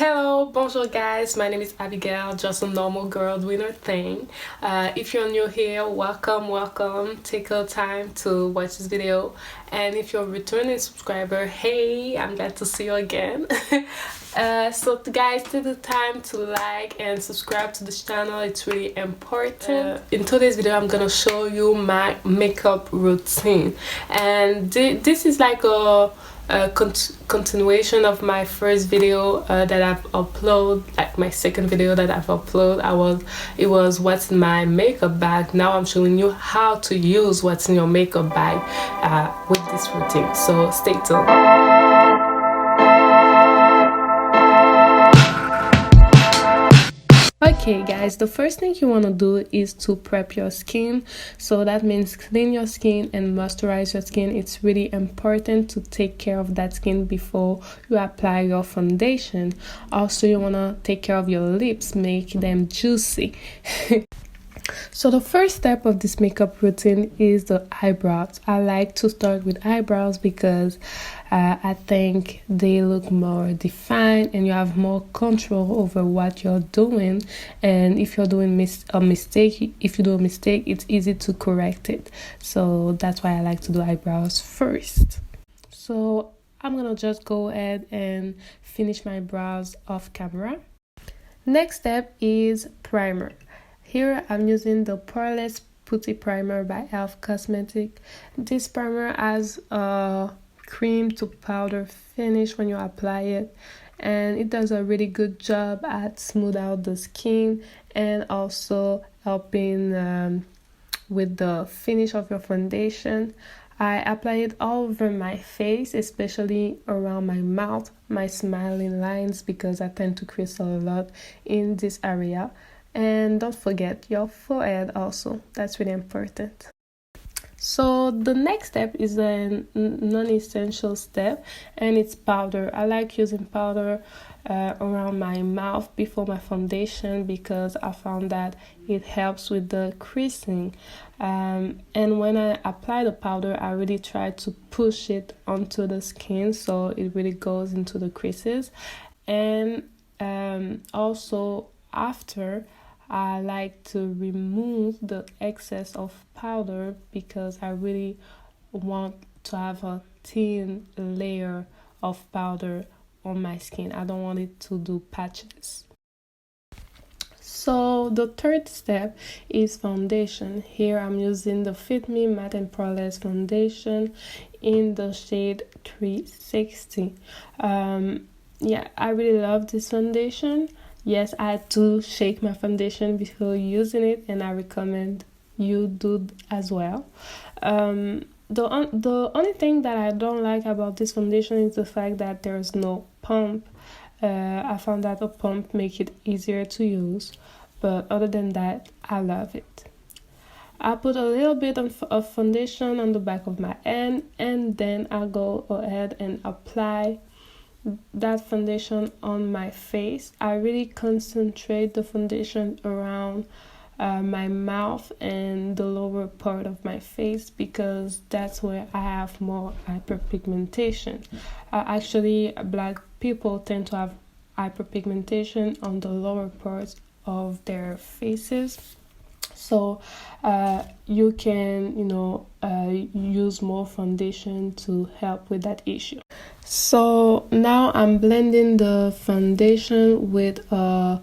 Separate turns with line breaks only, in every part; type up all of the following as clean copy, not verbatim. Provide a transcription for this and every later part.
Hello, bonjour guys, my name is Abigail, just a normal girl doing her thing. If you're new here, welcome. Take your time to watch this video. And if you're a returning subscriber, hey, I'm glad to see you again. So guys, take the time to like and subscribe to this channel, it's really important. In today's video, I'm gonna show you my makeup routine. And this is like a continuation of my first video that I've uploaded, like my second video that I've uploaded. It was what's in my makeup bag. Now I'm showing you how to use what's in your makeup bag with this routine, so stay tuned. Okay guys, the first thing you want to do is to prep your skin. So that means clean your skin and moisturize your skin. It's really important to take care of that skin before you apply your foundation. Also, you want to take care of your lips, make them juicy. So the first step of this makeup routine is the eyebrows. I like to start with eyebrows because I think they look more defined and you have more control over what you're doing. And if you're doing a mistake, it's easy to correct it. So that's why I like to do eyebrows first. So I'm gonna just go ahead and finish my brows off camera. Next step is primer. Here I'm using the Poreless Putty Primer by e.l.f. Cosmetics. This primer has a cream to powder finish when you apply it, and it does a really good job at smooth out the skin and also helping with the finish of your foundation. I apply it all over my face, especially around my mouth, my smiling lines, because I tend to crease a lot in this area. And don't forget your forehead also, that's really important. So the next step is a non-essential step, and it's powder. I like using powder around my mouth before my foundation because I found that it helps with the creasing. And when I apply the powder, I really try to push it onto the skin so it really goes into the creases. And also after, I like to remove the excess of powder because I really want to have a thin layer of powder on my skin. I don't want it to do patches. So the third step is foundation. Here I'm using the Fit Me Matte and Poreless foundation in the shade 360. Yeah, I really love this foundation. Yes, I had to shake my foundation before using it, and I recommend you do as well. The only thing that I don't like about this foundation is the fact that there's no pump. I found that a pump make it easier to use, but other than that, I love it. I put a little bit of foundation on the back of my hand, and then I go ahead and apply that foundation on my face. I really concentrate the foundation around my mouth and the lower part of my face because that's where I have more hyperpigmentation. Actually, black people tend to have hyperpigmentation on the lower parts of their faces. So you can use more foundation to help with that issue. So now I'm blending the foundation with a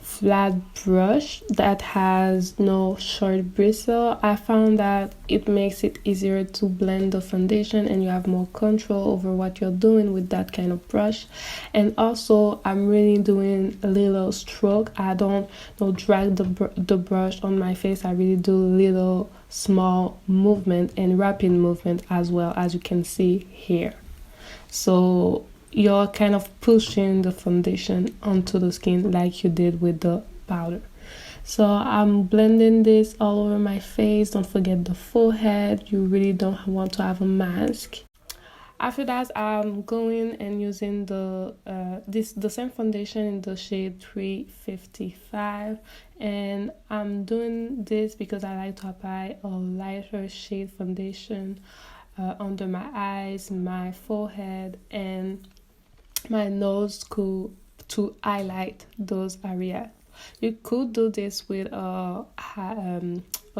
flat brush that has no short bristle. I found that it makes it easier to blend the foundation and you have more control over what you're doing with that kind of brush. And also I'm really doing a little stroke. I don't drag the brush on my face. I really do little small movement and rapid movement as well, as you can see here. So you're kind of pushing the foundation onto the skin like you did with the powder. So I'm blending this all over my face. Don't forget the forehead. You really don't want to have a mask. After that, I'm going and using the same foundation in the shade 355, and I'm doing this because I like to apply a lighter shade foundation under my eyes, my forehead, and my nose to highlight those areas. You could do this with a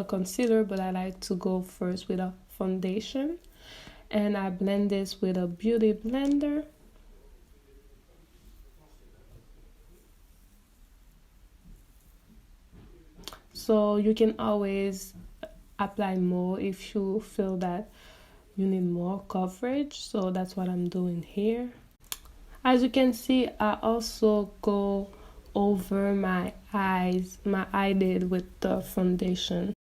concealer, but I like to go first with a foundation, and I blend this with a beauty blender. So you can always apply more if you feel that you need more coverage. So that's what I'm doing here. As you can see, I also go over my eyes, my eyelid with the foundation.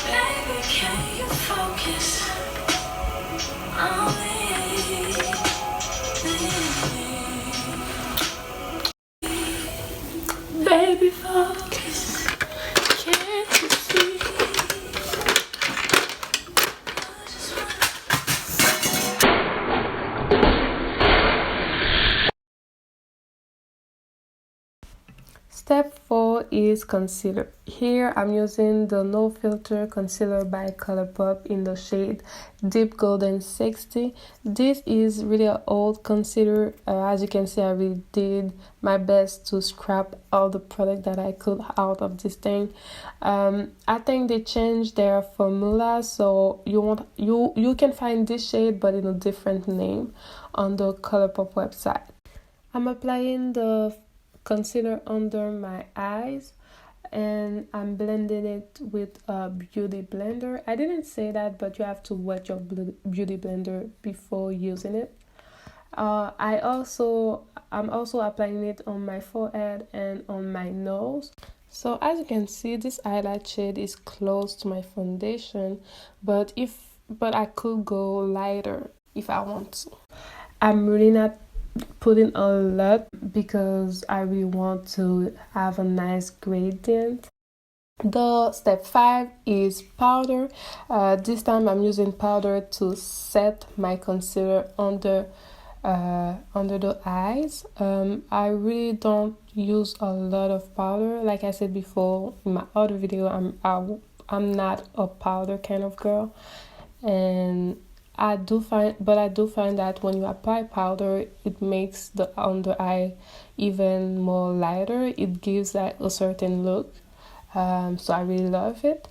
Baby, can you focus on me? Baby, focus. Can't you see?
Step 4 is concealer. Here I'm using the No Filter Concealer by ColourPop in the shade Deep Golden 60. This is really an old concealer. As you can see, I really did my best to scrap all the product that I could out of this thing. I think they changed their formula, so you can find this shade but in a different name on the ColourPop website. I'm applying the concealer under my eyes and I'm blending it with a beauty blender. I didn't say that, but you have to wet your beauty blender before using it. I'm also applying it on my forehead and on my nose. So as you can see, this highlight shade is close to my foundation, but I could go lighter if I want to. I'm really not putting a lot because I really want to have a nice gradient. The step 5 is powder. This time I'm using powder to set my concealer under the eyes. I really don't use a lot of powder. Like I said before in my other video, I'm not a powder kind of girl, and I do find that when you apply powder, it makes the under eye even more lighter. It gives like a certain look. So I really love it.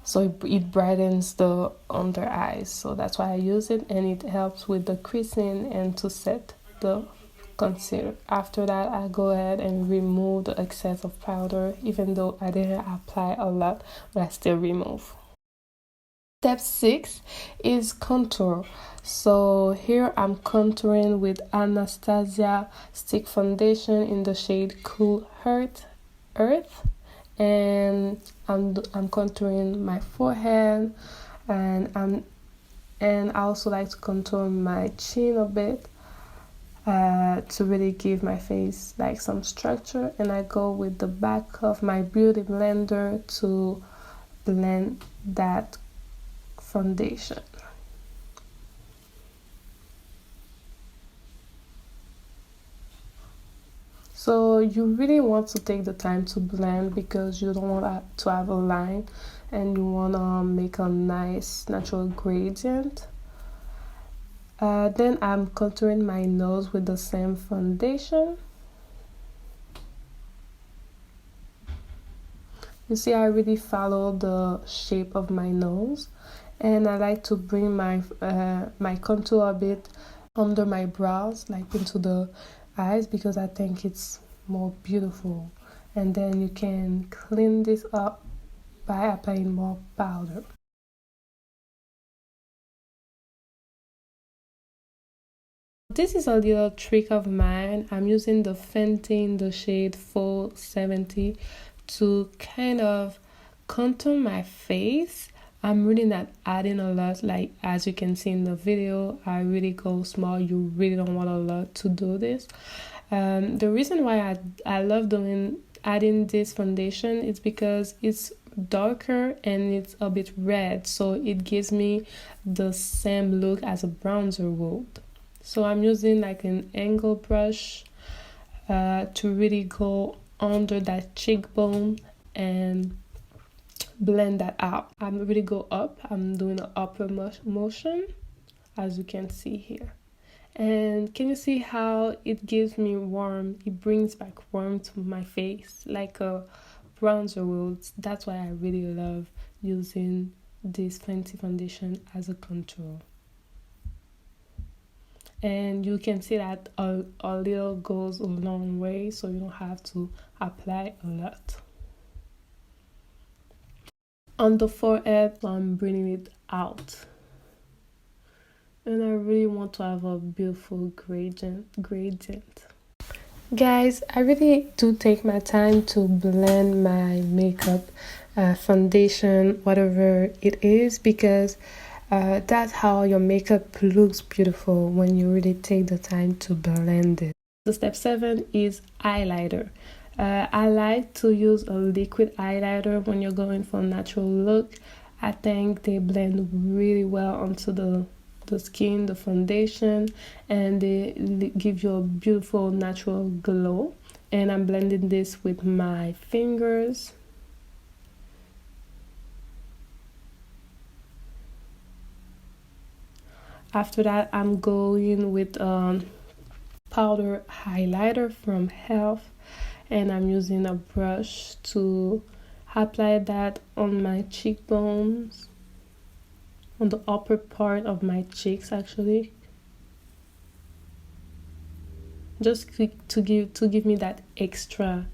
So it brightens the under eyes. So that's why I use it, and it helps with the creasing and to set the concealer. After that, I go ahead and remove the excess of powder, even though I didn't apply a lot, but I still remove. Step 6 is contour. So here I'm contouring with Anastasia Stick Foundation in the shade Cool Earth, and I'm contouring my forehead, and I also like to contour my chin a bit to really give my face like some structure. And I go with the back of my beauty blender to blend that foundation. So you really want to take the time to blend because you don't want to have a line, and you want to make a nice natural gradient. Then I'm contouring my nose with the same foundation. You see, I really follow the shape of my nose, and I like to bring my my contour a bit under my brows, like into the eyes, because I think it's more beautiful. And then you can clean this up by applying more powder. This is a little trick of mine. I'm using the Fenty in the shade 470 to kind of contour my face. I'm really not adding a lot, like as you can see in the video. I really go small. You really don't want a lot to do this. The reason why I love adding this foundation is because it's darker and it's a bit red, so it gives me the same look as a bronzer would. So I'm using like an angle brush to really go under that cheekbone and blend that out. I'm really go up. I'm doing an upper motion, as you can see here. And can you see how it gives me warmth? It brings back warmth to my face, like a bronzer would. That's why I really love using this Fenty foundation as a contour. And you can see that a little goes a long way, so you don't have to apply a lot. On the forehead, I'm bringing it out. And I really want to have a beautiful gradient. Guys, I really do take my time to blend my makeup, foundation, whatever it is, because that's how your makeup looks beautiful, when you really take the time to blend it. So step 7 is highlighter. I like to use a liquid highlighter when you're going for a natural look. I think they blend really well onto the skin, the foundation, and they give you a beautiful natural glow. And I'm blending this with my fingers. After that, I'm going with powder highlighter from Health, and I'm using a brush to apply that on my cheekbones, on the upper part of my cheeks, actually, just to give me that extra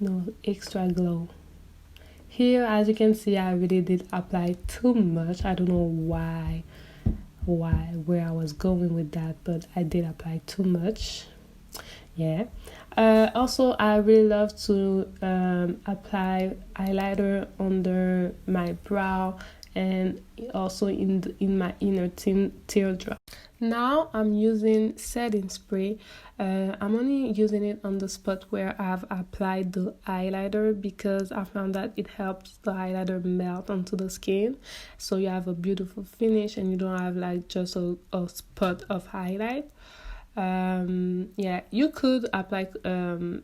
glow. Here, as you can see, I really did apply too much. I don't know where I was going with that, but I did apply too much. Yeah. Also, I really love to apply highlighter under my brow and also in my inner teardrop. Now I'm using setting spray. I'm only using it on the spot where I've applied the highlighter, because I found that it helps the highlighter melt onto the skin, so you have a beautiful finish and you don't have like just a spot of highlight. Yeah, you could apply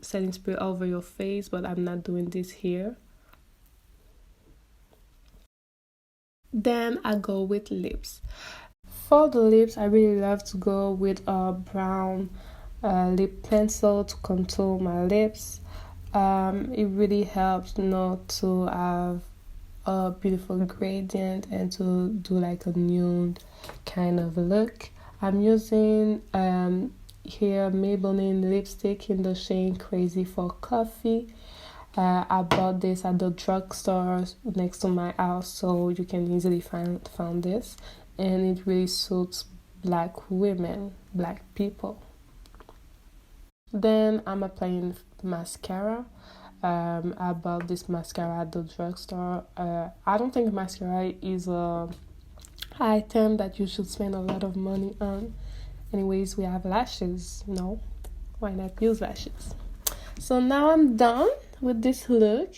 setting spray over your face, but I'm not doing this here. Then I go with lips. For the lips, I really love to go with a brown lip pencil to contour my lips. It really helps to have a beautiful gradient and to do like a nude kind of look. I'm using here Maybelline lipstick in the shade Crazy for Coffee. I bought this at the drugstore next to my house, so you can easily find this, and it really suits black people. Then I'm applying mascara. I bought this mascara at the drugstore. I don't think mascara is a item that you should spend a lot of money on. Anyways, we have lashes. No, why not use lashes? So now I'm done with this look,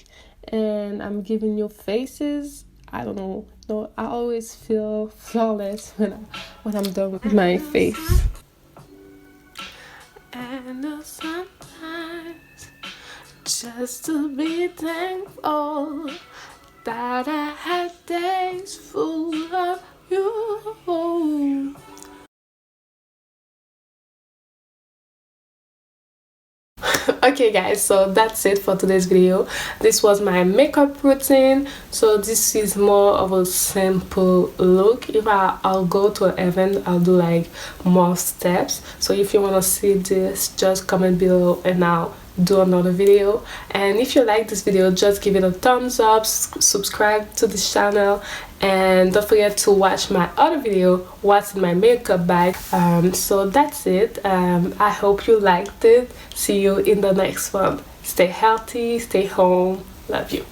and I'm giving you faces. I don't know. No, I always feel flawless when I'm done with my face.
And sometimes just to be thankful that I had days full of you.
Okay guys, so that's it for today's video. This was my makeup routine. So this is more of a simple look. If I'll go to an event, I'll do like more steps. So if you want to see this, just comment below and I'll do another video. And if you like this video, just give it a thumbs up, subscribe to this channel, and don't forget to watch my other video, what's in my makeup bag. So that's it. I hope you liked it. See you in the next one. Stay healthy, stay home, love you.